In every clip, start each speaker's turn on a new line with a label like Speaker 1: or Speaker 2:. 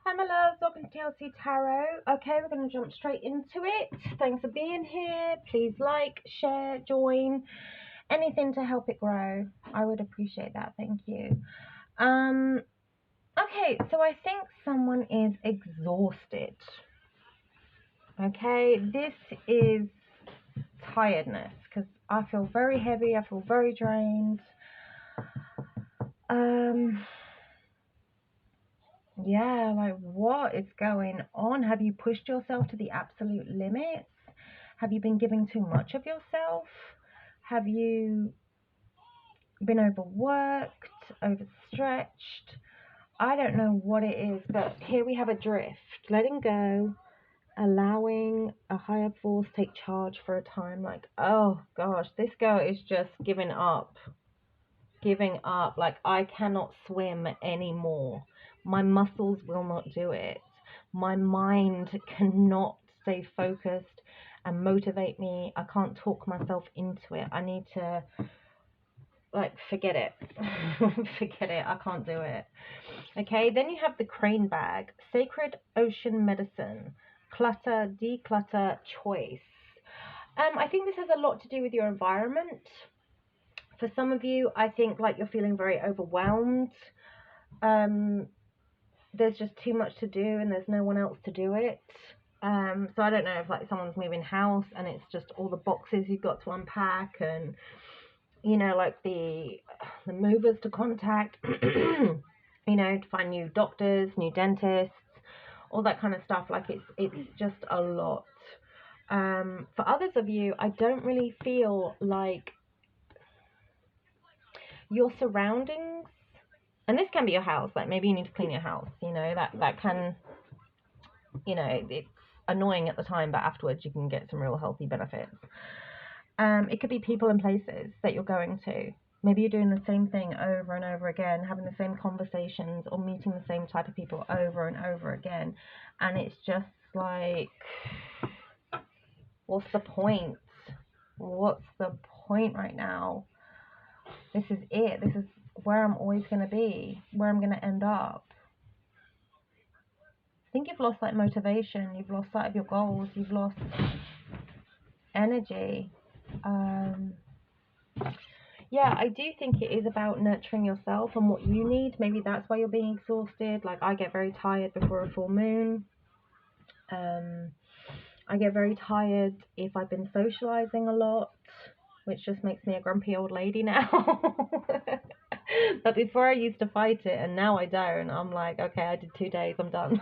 Speaker 1: Hi my loves, welcome to TLC Tarot. Okay, we're going to jump straight into it. Thanks for being here. Please like, share, join, anything to help it grow. I would appreciate that, thank you. Okay, so I think someone is exhausted. Okay, this is tiredness because I feel very heavy, I feel very drained. Yeah, like what is going on? Have you pushed yourself to the absolute limits? Have you been giving too much of yourself? Have you been overworked, overstretched? I don't know what it is, but here we have a drift. Letting go, allowing a higher force take charge for a time. Like, oh gosh, this girl is just giving up. Giving up. Like, I cannot swim anymore. My muscles will not do it. My mind cannot stay focused and motivate me. I can't talk myself into it. I need to, like, forget it. Forget it. I can't do it. Okay, then you have the crane bag, sacred ocean medicine, clutter, declutter, choice. I think this has a lot to do with your environment. For some of you, I think like you're feeling very overwhelmed. There's just too much to do and there's no one else to do it. So I don't know if like someone's moving house and it's just all the boxes you've got to unpack and like the movers to contact, to find new doctors, new dentists, all that kind of stuff. Like it's just a lot. For others of you, I don't really feel like your surroundings, and this can be your house, like maybe you need to clean your house, that can, it's annoying at the time, but afterwards you can get some real healthy benefits. It could be people and places that you're going to. Maybe you're doing the same thing over and over again, having the same conversations or meeting the same type of people over and over again, and it's just like, what's the point? What's the point right now? This is it. This is where I'm always going to be, where I'm going to end up. I think you've lost like motivation, you've lost sight of your goals, you've lost energy. Yeah, I do think it is about nurturing yourself and what you need. Maybe that's why you're being exhausted. Like, I get very tired before a full moon. I get very tired if I've been socializing a lot, which just makes me a grumpy old lady now. But before I used to fight it, and now I don't. I'm like, okay, I did 2 days, I'm done.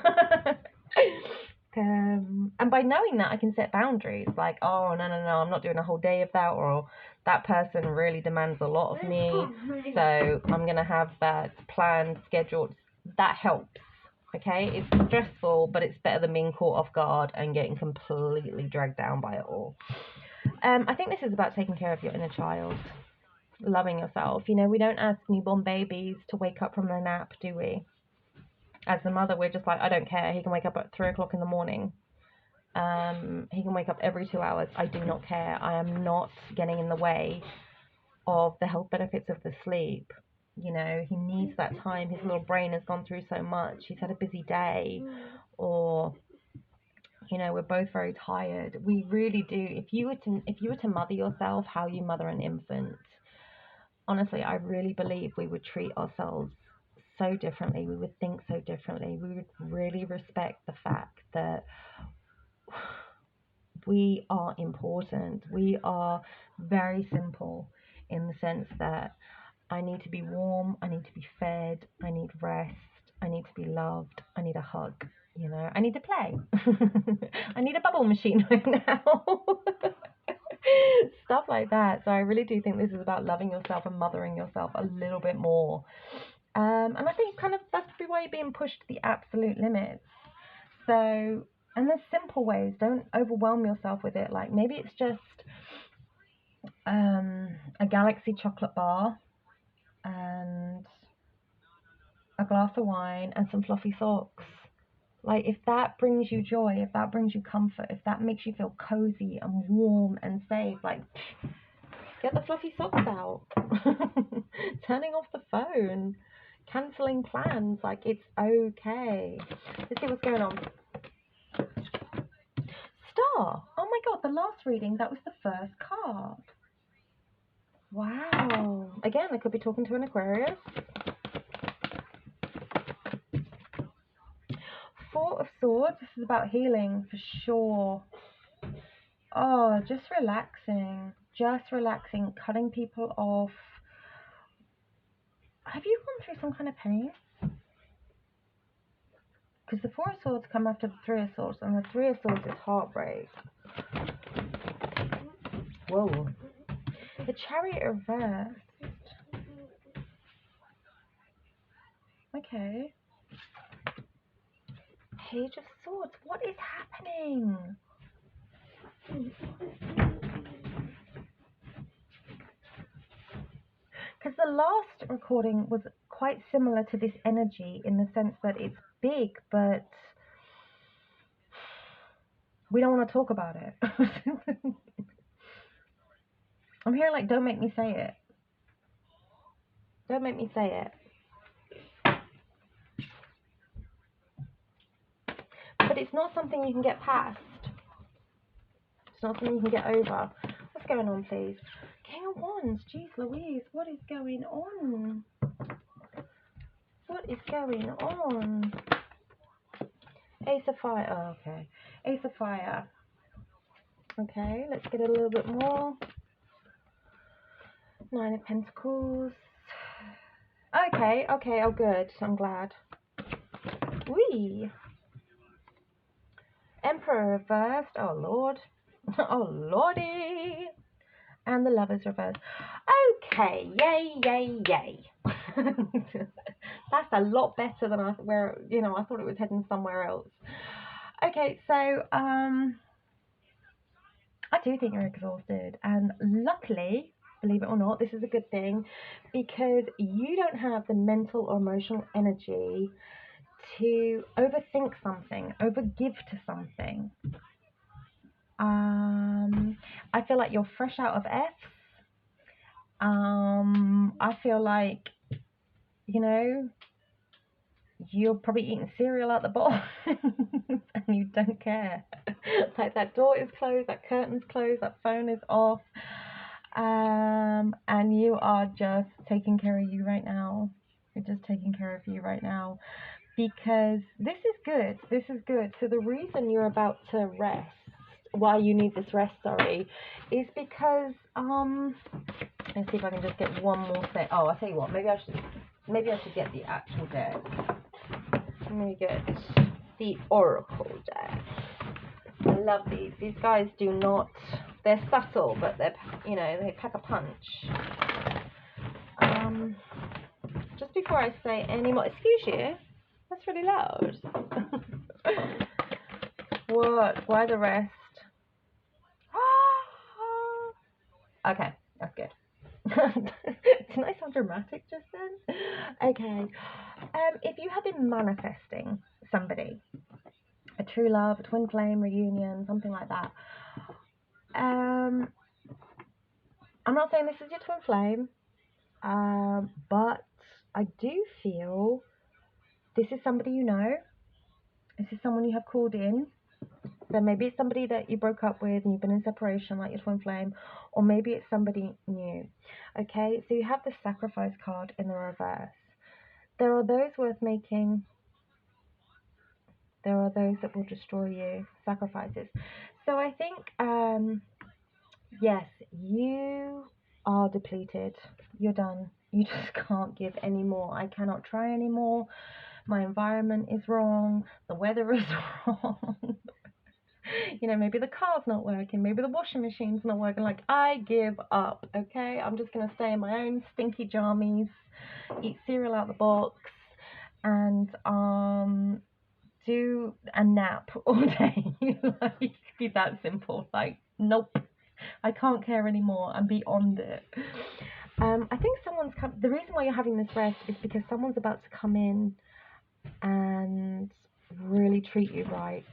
Speaker 1: And by knowing that, I can set boundaries. Like, oh, no, I'm not doing a whole day of that, or that person really demands a lot of me, so I'm going to have that planned, scheduled. That helps. Okay, it's stressful, but it's better than being caught off guard and getting completely dragged down by it all. I think this is about taking care of your inner child, loving yourself. We don't ask newborn babies to wake up from their nap, do we? As the mother, we're just like, I don't care. He can wake up at 3 o'clock in the morning. He can wake up every 2 hours. I do not care. I am not getting in the way of the health benefits of the sleep. He needs that time. His little brain has gone through so much. He's had a busy day, or we're both very tired. We really do. If you were to mother yourself how you mother an infant, honestly, I really believe we would treat ourselves so differently. We would think so differently. We would really respect the fact that we are important. We are very simple in the sense that I need to be warm, I need to be fed, I need rest, I need to be loved, I need a hug, I need to play. I need a bubble machine right now. Stuff like that. So I really do think this is about loving yourself and mothering yourself a little bit more. And I think kind of that's probably why you're being pushed to the absolute limits. So, and there's simple ways. Don't overwhelm yourself with it. Like, maybe it's just a Galaxy chocolate bar and a glass of wine and some fluffy socks. Like, if that brings you joy, if that brings you comfort, if that makes you feel cozy and warm and safe, like, get the fluffy socks out. Turning off the phone. Cancelling plans, like, it's okay. Let's see what's going on. Star. Oh my god, the last reading, that was the first card. Wow. Again, I could be talking to an Aquarius. Four of Swords. This is about healing for sure. Oh, just relaxing. Just relaxing. Cutting people off. Have you gone through some kind of pain? Because the Four of Swords come after the Three of Swords, and the Three of Swords is heartbreak. Whoa. The Chariot reversed. Okay. Page of Swords. What is happening? Because the last recording was quite similar to this energy in the sense that it's big, but we don't want to talk about it. I'm here like, don't make me say it. Don't make me say it. But it's not something you can get past. It's not something you can get over. What's going on, please? King of Wands. Jeez Louise, what is going on? What is going on? Ace of Fire. Oh, okay. Ace of Fire. Okay, let's get a little bit more. Nine of Pentacles. Okay, okay, oh good. I'm glad. Whee! Emperor reversed. Oh Lord. Oh Lordy. And the Lovers reversed. Okay, yay, yay, yay. That's a lot better than I thought it was heading somewhere else. Okay, so I do think you're exhausted, and luckily, believe it or not, this is a good thing because you don't have the mental or emotional energy to overthink something, overgive to something. I feel like you're fresh out of F's. I feel like, you're probably eating cereal at the bottom and you don't care. Like that door is closed, that curtain's closed, that phone is off. And you are just taking care of you right now. You're just taking care of you right now. Because this is good. This is good. So the reason you're about to rest, why you need this rest, is because let's see if I can just get one more thing. Oh, I'll tell you what, maybe I should get the actual deck. Let me get the Oracle deck. I love these. These guys do not, they're subtle, but they're, they pack a punch. Just before I say any more, excuse you, that's really loud. What? Why the rest? Okay, that's good. Didn't I sound dramatic just then? Okay. If you have been manifesting somebody, a true love, a twin flame, reunion, something like that. I'm not saying this is your twin flame, but I do feel this is somebody you know. This is someone you have called in. So maybe it's somebody that you broke up with and you've been in separation like your twin flame, or maybe it's somebody new. Okay, so you have the Sacrifice card in the reverse. There are those worth making. There are those that will destroy you. Sacrifices. So I think, yes, you are depleted. You're done. You just can't give any more. I cannot try anymore. My environment is wrong. The weather is wrong. Maybe the car's not working. Maybe the washing machine's not working. Like, I give up, okay? I'm just going to stay in my own stinky jammies, eat cereal out the box, and do a nap all day. Like, be that simple. Like, nope, I can't care anymore. I'm beyond it. I think the reason why you're having this rest is because someone's about to come in and really treat you right.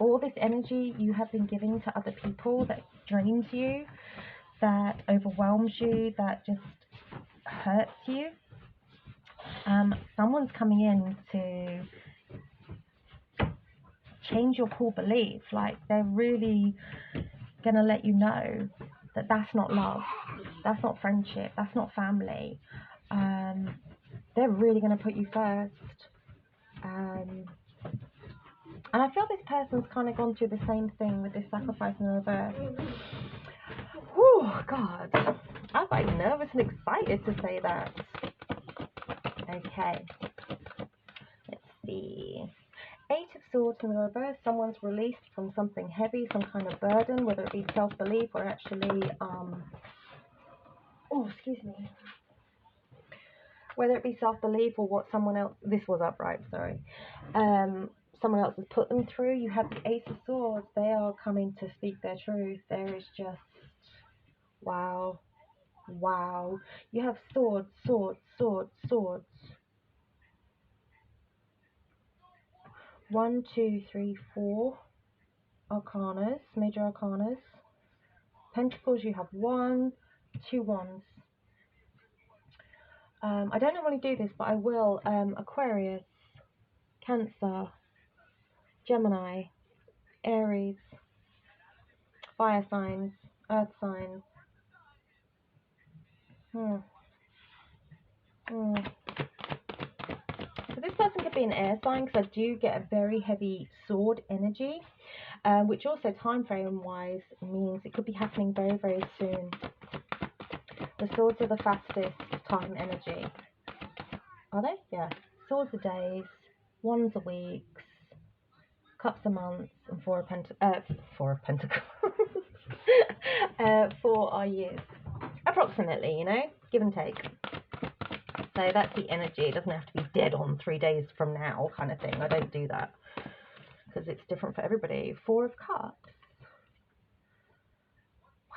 Speaker 1: All this energy you have been giving to other people that drains you, that overwhelms you, that just hurts you, Someone's coming in to change your core belief. Like, they're really gonna let you know that that's not love, that's not friendship, that's not family. They're really gonna put you first. And I feel this person's kind of gone through the same thing with this sacrifice in reverse. Oh God, I'm like nervous and excited to say that. Okay, let's see. 8 of Swords in the reverse. Someone's released from something heavy, some kind of burden, whether it be self-belief or actually, whether it be self-belief or what someone else, this was upright, sorry, someone else has put them through. You have the Ace of Swords. They are coming to speak their truth. There is just, wow, wow. You have swords, swords, swords, swords. 1, 2, 3, 4 arcanas, major arcanas. Pentacles, you have 1, 2 wands. I don't normally do this, but I will. Aquarius, Cancer, Gemini, Aries, fire signs, earth signs. So this person could be an air sign, because I do get a very heavy sword energy, which also time frame wise means it could be happening very, very soon. The swords are the fastest time energy. Are they? Yeah. Swords are days, wands are weeks, cups are months, and four of pentacles. 4 are years. Approximately, you know, give and take. So that's the energy. It doesn't have to be dead on 3 days from now kind of thing. I don't do that because it's different for everybody. 4 of Cups. Wow.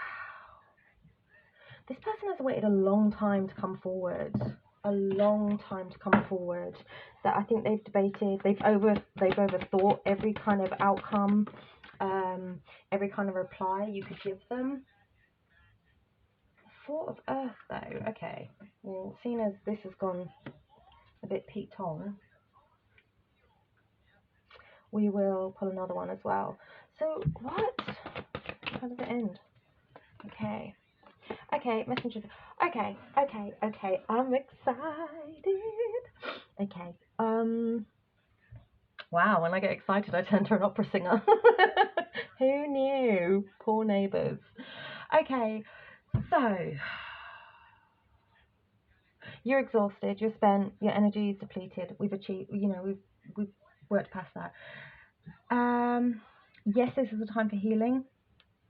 Speaker 1: This person has waited a long time to come forward. A long time to come forward. That I think they've debated. They've overthought every kind of outcome, every kind of reply you could give them. 4 of Earth though. Okay. Well, seeing as this has gone a bit peaked on, we will pull another one as well. So what? How does it end? Okay. Okay, messengers. Okay. I'm excited. Okay. Wow, when I get excited I turn to an opera singer. Who knew? Poor neighbours. Okay, so you're exhausted, you're spent, your energy is depleted. We've achieved, you know, we've worked past that. Yes, this is a time for healing.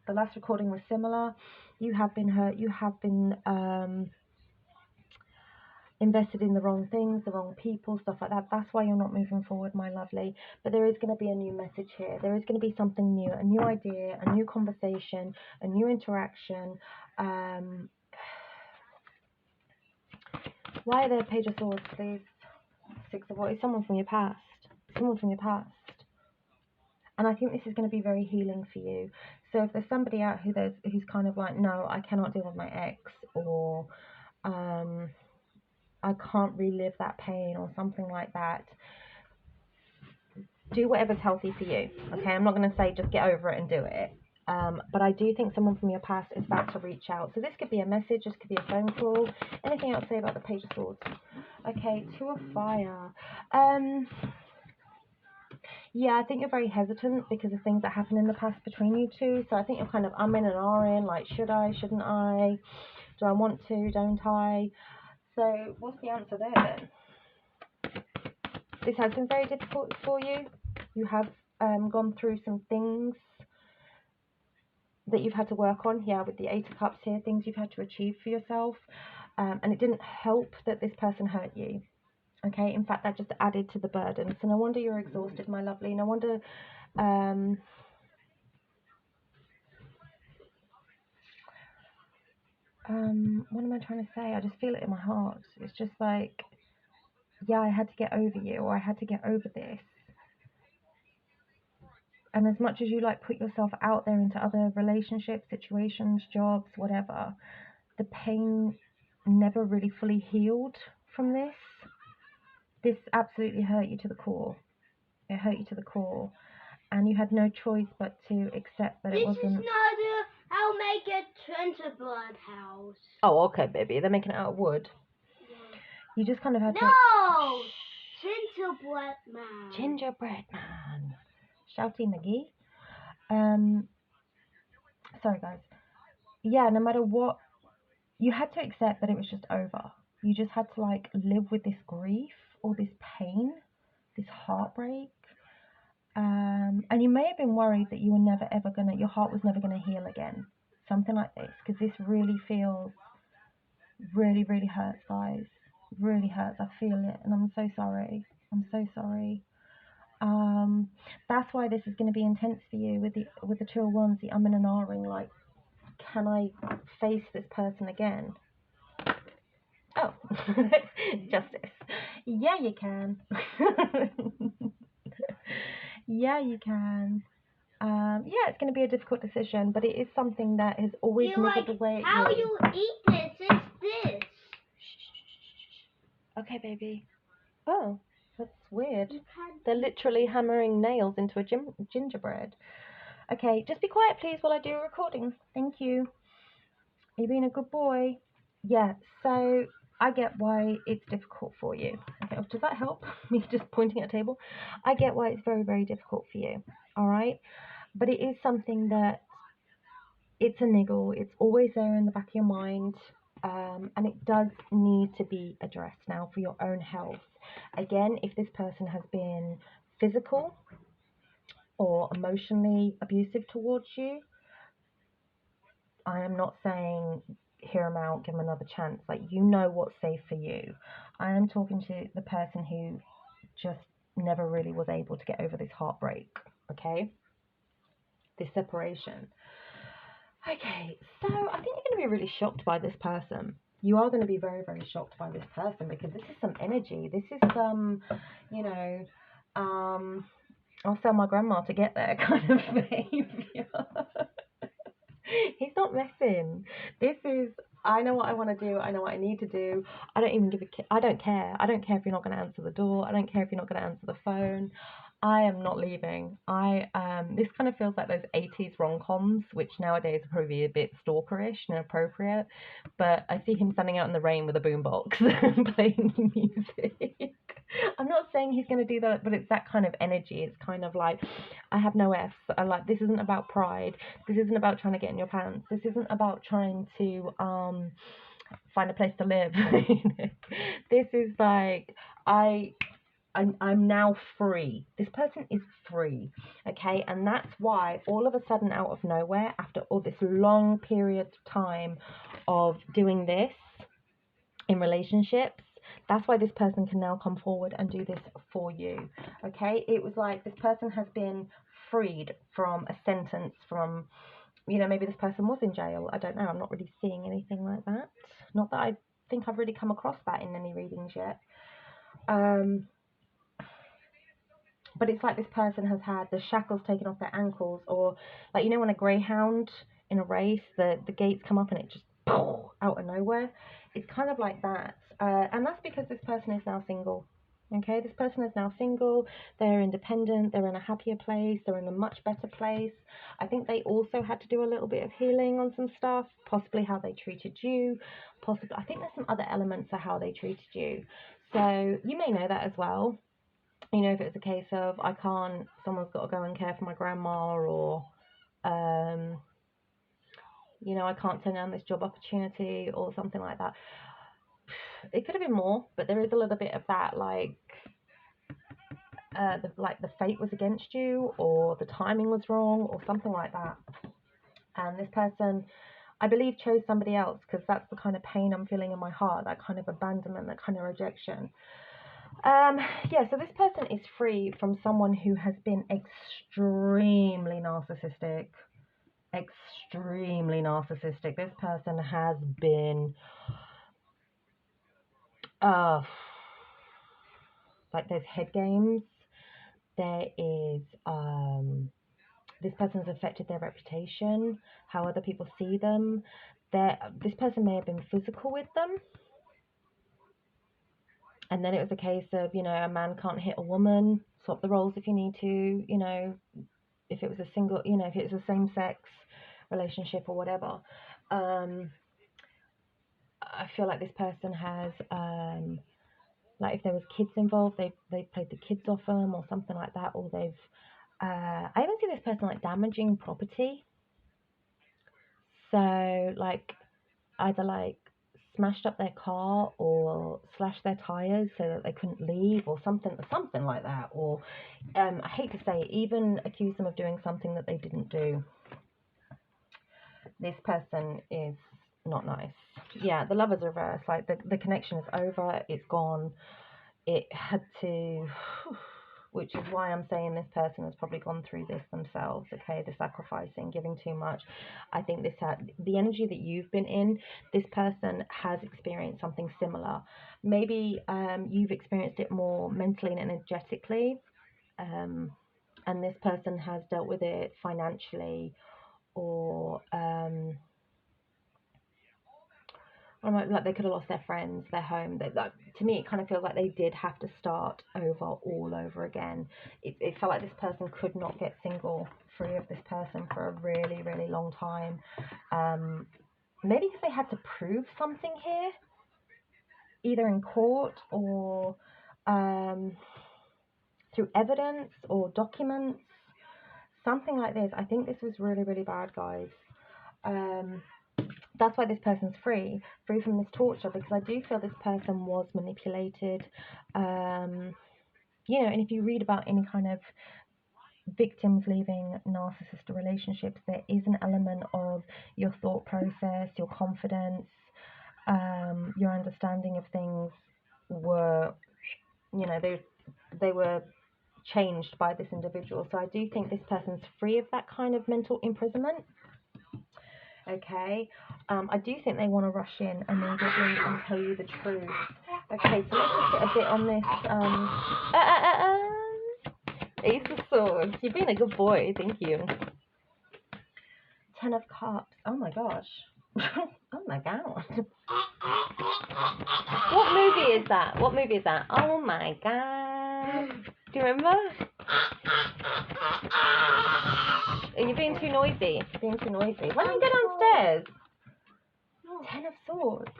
Speaker 1: The last recording was similar. You have been hurt. You have been invested in the wrong things, the wrong people, stuff like that. That's why you're not moving forward, my lovely. But there is going to be a new message here. There is going to be something new, a new idea, a new conversation, a new interaction. Why are there Page of Swords, please? 6 of Wands. Someone from your past. Someone from your past. And I think this is going to be very healing for you. So if there's somebody out who's kind of like, no, I cannot deal with my ex, or I can't relive that pain, or something like that, do whatever's healthy for you. Okay, I'm not going to say just get over it and do it. But I do think someone from your past is about to reach out. So this could be a message, this could be a phone call. Anything else to say about the Page of Swords? Okay, 2 of Fire. Yeah, I think you're very hesitant because of things that happened in the past between you two. So I think you're kind of umming and ahhing, like, should I, shouldn't I? Do I want to, don't I? So what's the answer there then? This has been very difficult for you. You have gone through some things that you've had to work on here with the 8 of Cups here, things you've had to achieve for yourself. And it didn't help that this person hurt you. Okay, in fact, that just added to the burden. So no wonder you're exhausted, my lovely. No wonder... what am I trying to say? I just feel it in my heart. It's just like, yeah, I had to get over you, or I had to get over this. And as much as you like put yourself out there into other relationships, situations, jobs, whatever, the pain never really fully healed from this. This absolutely hurt you to the core. It hurt you to the core, and you had no choice but to accept that it wasn't.
Speaker 2: This is not how make a gingerbread house.
Speaker 1: Oh, okay, baby. They're making it out of wood.
Speaker 2: Yeah.
Speaker 1: You just kind of had to.
Speaker 2: No! Gingerbread man.
Speaker 1: Gingerbread man. Shouty McGee. Sorry, guys. Yeah, no matter what, you had to accept that it was just over. You just had to, like, live with this grief or this pain, this heartbreak. And you may have been worried that you were never ever gonna, your heart was never gonna heal again. Something like this, because this really feels, really, really hurts, guys. Really hurts. I feel it, and I'm so sorry. I'm so sorry. That's why this is going to be intense for you with the two of wands, the and an ahhing. Like, can I face this person again? Oh, justice. Yeah, you can. Yeah, you can. Yeah, it's going to be a difficult decision, but it is something that has always nibbled away at
Speaker 2: how
Speaker 1: you.
Speaker 2: you eat this is this.
Speaker 1: Okay, baby. Oh, that's weird. They're literally hammering nails into a gingerbread. Okay, just be quiet, please, while I do a recording. Thank you. Are you being a good boy? Yeah, so I get why it's difficult for you. Okay, does that help? Me just pointing at a table? I get why it's very, very difficult for you. All right? But it is something that it's a niggle. It's always there in the back of your mind. And it does need to be addressed now for your own health. Again, if this person has been physical or emotionally abusive towards you, I am not saying hear them out, give them another chance. Like, you know what's safe for you. I am talking to the person who just never really was able to get over this heartbreak, okay? This separation. Okay, so I think you're going to be really shocked by this person. You are going to be very, very shocked by this person because this is some energy. This is some, you know, I'll sell my grandma to get there kind of behavior. He's not messing. This is, I know what I want to do. I know what I need to do. I don't even give a I don't care. I don't care if you're not going to answer the door. I don't care if you're not going to answer the phone. I am not leaving. This kind of feels like those 80s rom-coms, which nowadays are probably a bit stalkerish and inappropriate. But I see him standing out in the rain with a boombox and playing music. I'm not saying he's going to do that, but it's that kind of energy. It's kind of like, I have no F's. This isn't about pride. This isn't about trying to get in your pants. This isn't about trying to find a place to live. This is like, I'm now free. This person is free, okay? And that's why all of a sudden, out of nowhere, after all this long period of time of doing this in relationships, that's why this person can now come forward and do this for you, okay? It was like this person has been freed from a sentence, from, you know, maybe this person was in jail. I don't know. I'm not really seeing anything like that. Not that I think I've really come across that in any readings yet. But it's like this person has had the shackles taken off their ankles, or like, you know, when a greyhound in a race, the gates come up and it just out of nowhere. It's kind of like that. And that's because this person is now single. Okay, this person is now single, they're independent, they're in a happier place, they're in a much better place. I think they also had to do a little bit of healing on some stuff, possibly how they treated you, possibly, I think there's some other elements of how they treated you. So you may know that as well. You know, if it's a case of someone's got to go and care for my grandma, or, you know, I can't turn down this job opportunity or something like that. It could have been more, but there is a little bit of that, like, the fate was against you, or the timing was wrong, or something like that. And this person, I believe, chose somebody else, because that's the kind of pain I'm feeling in my heart, that kind of abandonment, that kind of rejection. Yeah, so this person is free from someone who has been extremely narcissistic. Extremely narcissistic. This person has been, like, there's head games. There is, this person's affected their reputation, how other people see them. This person may have been physical with them. And then it was a case of, you know, a man can't hit a woman, swap the roles if you need to, you know, if it was a single, you know, if it was a same-sex relationship or whatever. I feel like this person has, like if there was kids involved, they played the kids off them or something like that, or they've, I even see this person like damaging property. So like either like smashed up their car or slashed their tires so that they couldn't leave or something like that, or I hate to say it, even accuse them of doing something that they didn't do. This person is not nice. Yeah, the Lovers reverse, like the connection is over, it's gone. It had to, which is why I'm saying this person has probably gone through this themselves, okay, the sacrificing, giving too much. I think this the energy that you've been in, this person has experienced something similar. Maybe you've experienced it more mentally and energetically, and this person has dealt with it financially, or like they could have lost their friends, their home. Like, to me, it kind of feels like they did have to start over all over again. It felt like this person could not get single free of this person for a really, really long time. Maybe because they had to prove something here, either in court or through evidence or documents, something like this. I think this was really, really bad, guys. That's why this person's free from this torture, because I do feel this person was manipulated. You know, and if you read about any kind of victims leaving narcissistic relationships, there is an element of your thought process, your confidence, your understanding of things were, you know, they were changed by this individual. So I do think this person's free of that kind of mental imprisonment. Okay, I do think they want to rush in immediately and tell you the truth. Okay, so let's just get a bit on this. Ace of Swords. You've been a good boy, thank you. Ten of Cups. Oh my gosh. Oh my god. What movie is that? What movie is that? Oh my god. Do you remember? Are you being too noisy? Being too noisy. Why don't you go downstairs? Ten of Swords.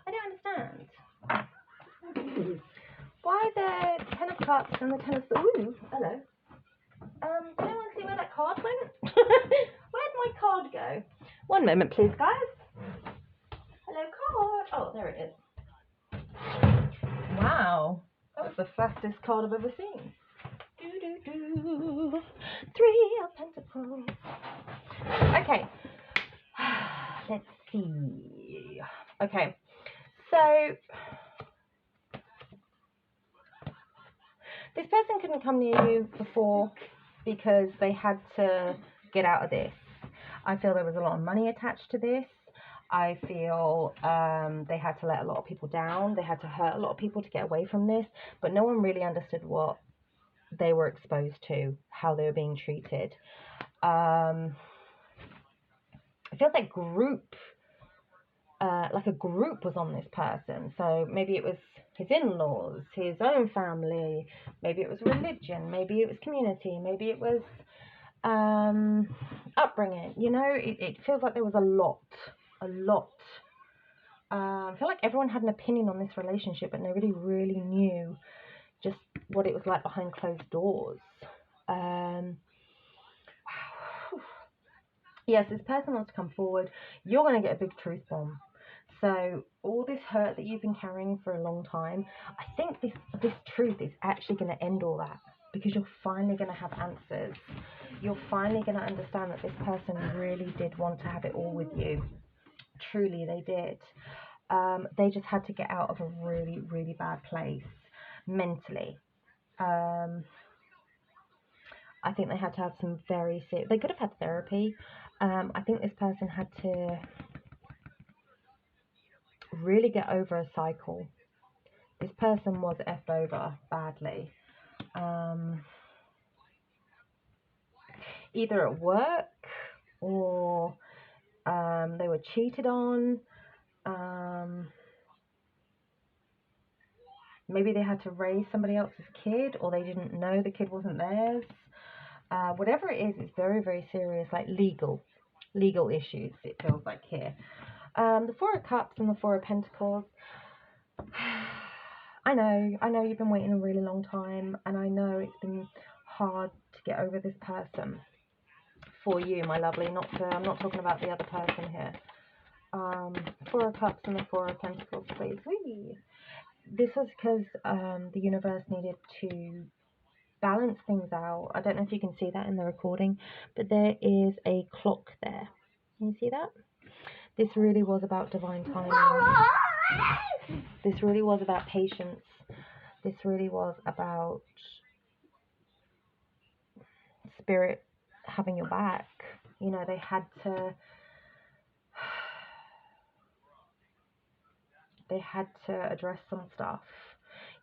Speaker 1: I don't understand. Why the Ten of Cups and the Ten of Swords? Ooh, hello. Did anyone see where that card went? Where'd my card go? One moment, please, guys. Hello, card. Oh, there it is. Wow. That was the fastest card I've ever seen. Three of Pentacles. Okay. Let's see. Okay. So this person couldn't come near you before because they had to get out of this. I feel there was a lot of money attached to this. I feel they had to let a lot of people down. They had to hurt a lot of people to get away from this. But no one really understood what they were exposed to, how they were being treated. I feel like a group was on this person. So maybe it was his in-laws, his own family, maybe it was religion, maybe it was community, maybe it was upbringing. You know, it feels like there was a lot. I feel like everyone had an opinion on this relationship, but nobody really knew just what it was like behind closed doors. Yes, this person wants to come forward. You're going to get a big truth bomb. So all this hurt that you've been carrying for a long time, I think this truth is actually going to end all that, because you're finally going to have answers. You're finally going to understand that this person really did want to have it all with you. Truly, they did. They just had to get out of a really, really bad place mentally. I think they had to have some very serious... They could have had therapy. I think this person had to really get over a cycle. This person was effed over badly. Either at work or they were cheated on. Maybe they had to raise somebody else's kid, or they didn't know the kid wasn't theirs. Whatever it is, it's very, very serious, like legal issues, it feels like here. The Four of Cups and the Four of Pentacles. I know you've been waiting a really long time, and I know it's been hard to get over this person for you, my lovely. I'm not talking about the other person here. Four of Cups and the Four of Pentacles, please. Whee! This was because the universe needed to balance things out. I don't know if you can see that in the recording, but there is a clock there. Can you see that? This really was about divine timing. This really was about patience. This really was about spirit having your back. You know, they had to address some stuff.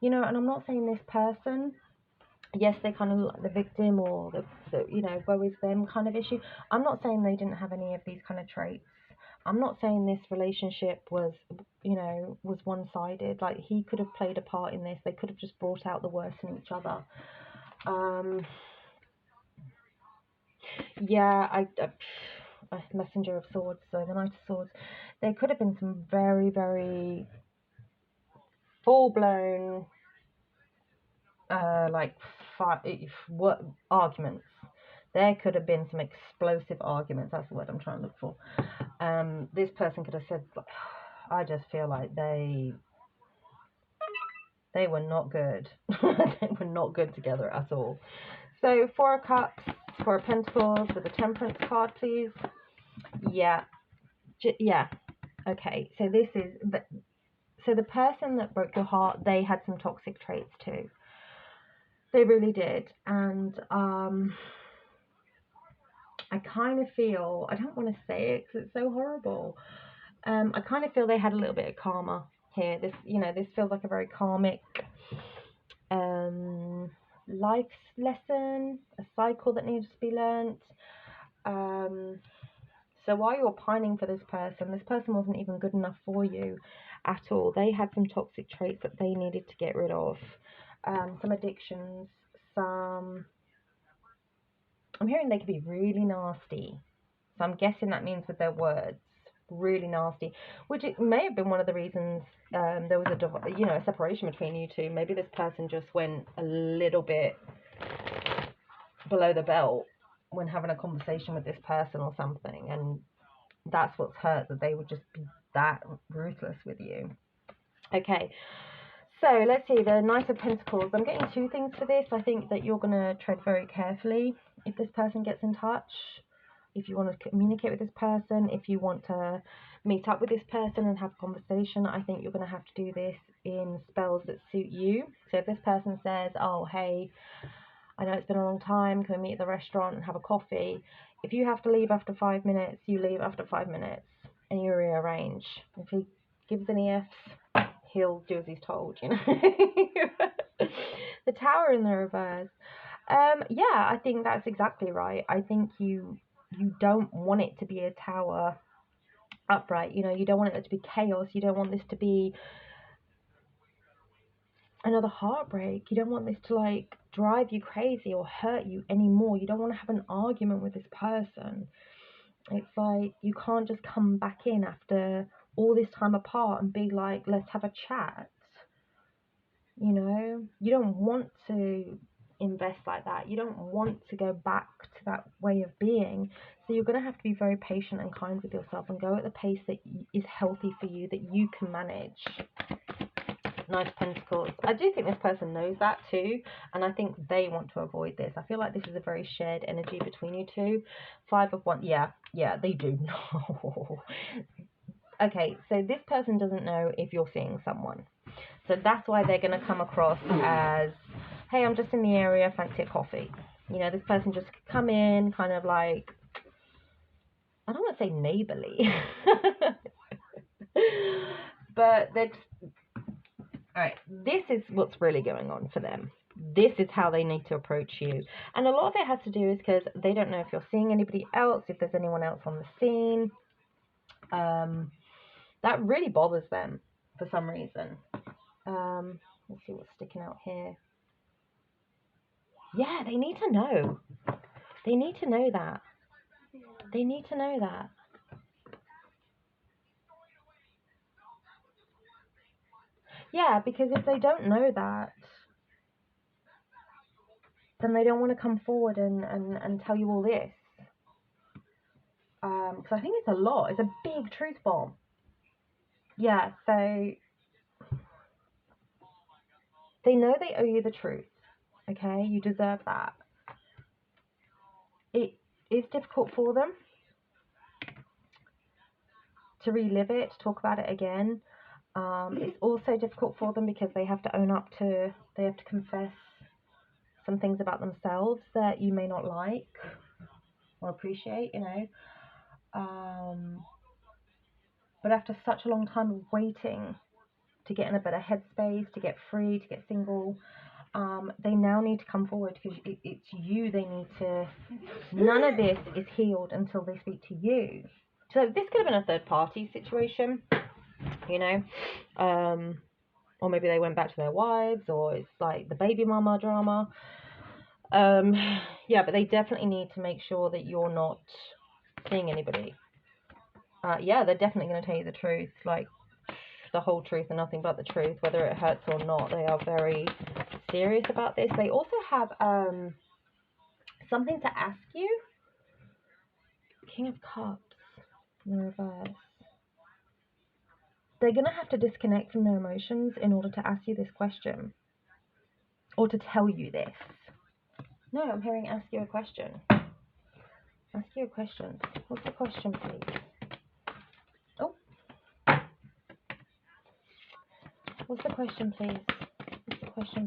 Speaker 1: You know, and I'm not saying this person, yes, they kind of look like the victim or the you know, woe is them kind of issue. I'm not saying they didn't have any of these kind of traits. I'm not saying this relationship was, you know, was one-sided. Like, he could have played a part in this. They could have just brought out the worst in each other. Yeah, Messenger of Swords, so the Knight of Swords. There could have been some very, very full-blown, what arguments. There could have been some explosive arguments. That's the word I'm trying to look for. This person could have said, I just feel like they were not good. They were not good together at all. So, Four of Cups, Four of Pentacles with the Temperance card, please. Yeah. Yeah. Okay. So this is the person that broke your heart, they had some toxic traits too. They really did. And I kind of feel, I don't want to say it because it's so horrible. I kind of feel they had a little bit of karma here. This, you know, this feels like a very karmic life lesson, a cycle that needs to be learnt. So while you're pining for this person wasn't even good enough for you at all. They had some toxic traits that they needed to get rid of. Some addictions, I'm hearing they could be really nasty. So I'm guessing that means with their words, really nasty, which it may have been one of the reasons there was a separation between you two. Maybe this person just went a little bit below the belt when having a conversation with this person or something, and that's what's hurt, that they would just be that ruthless with you. Okay, so let's see, the Knight of Pentacles. I'm getting two things for this. I think that you're going to tread very carefully if this person gets in touch. If you want to communicate with this person, if you want to meet up with this person and have a conversation, I think you're going to have to do this in spells that suit you. So if this person says, oh, hey, I know it's been a long time, can we meet at the restaurant and have a coffee? If you have to leave after 5 minutes, you leave after 5 minutes and you rearrange. If he gives any F's, he'll do as he's told, you know. The Tower in the reverse. Yeah, I think that's exactly right. I think you don't want it to be a tower upright. You know, you don't want it to be chaos. You don't want this to be another heartbreak. You don't want this to like drive you crazy or hurt you anymore. You don't want to have an argument with this person. It's like you can't just come back in after all this time apart and be like, let's have a chat. You know, you don't want to invest like that. You don't want to go back to that way of being. So you're going to have to be very patient and kind with yourself and go at the pace that is healthy for you, that you can manage. Knight of Pentacles. I do think this person knows that too, and I think they want to avoid this. I feel like this is a very shared energy between you two. Five of Wands. Yeah, they do know. Okay, so this person doesn't know if you're seeing someone. So that's why they're going to come across as, hey, I'm just in the area, fancy a coffee. You know, this person just come in kind of like, I don't want to say neighborly, but they're just, all right, this is what's really going on for them. This is how they need to approach you. And a lot of it has to do is because they don't know if you're seeing anybody else, if there's anyone else on the scene. That really bothers them for some reason. Let's see what's sticking out here. Yeah, they need to know. They need to know that. They need to know that. Yeah, because if they don't know that, then they don't want to come forward and tell you all this. Because I think it's a lot. It's a big truth bomb. Yeah, so they know they owe you the truth. Okay, you deserve that. It is difficult for them to relive it, to talk about it again. It's also difficult for them because they have to own up to, they have to confess some things about themselves that you may not like or appreciate, you know. But after such a long time of waiting to get in a better headspace, to get free, to get single, they now need to come forward because it's you they need to. None of this is healed until they speak to you. So this could have been a third party situation, you know, or maybe they went back to their wives, or it's like the baby mama drama. Yeah, but they definitely need to make sure that you're not seeing anybody. Yeah, they're definitely going to tell you the truth, like the whole truth and nothing but the truth, whether it hurts or not. They are very serious about this. They also have something to ask you. King of Cups in the reverse. They're going to have to disconnect from their emotions in order to ask you this question, or to tell you this. No, I'm hearing ask you a question. Ask you a question. What's the question, please? Oh. What's the question, please? What's the question,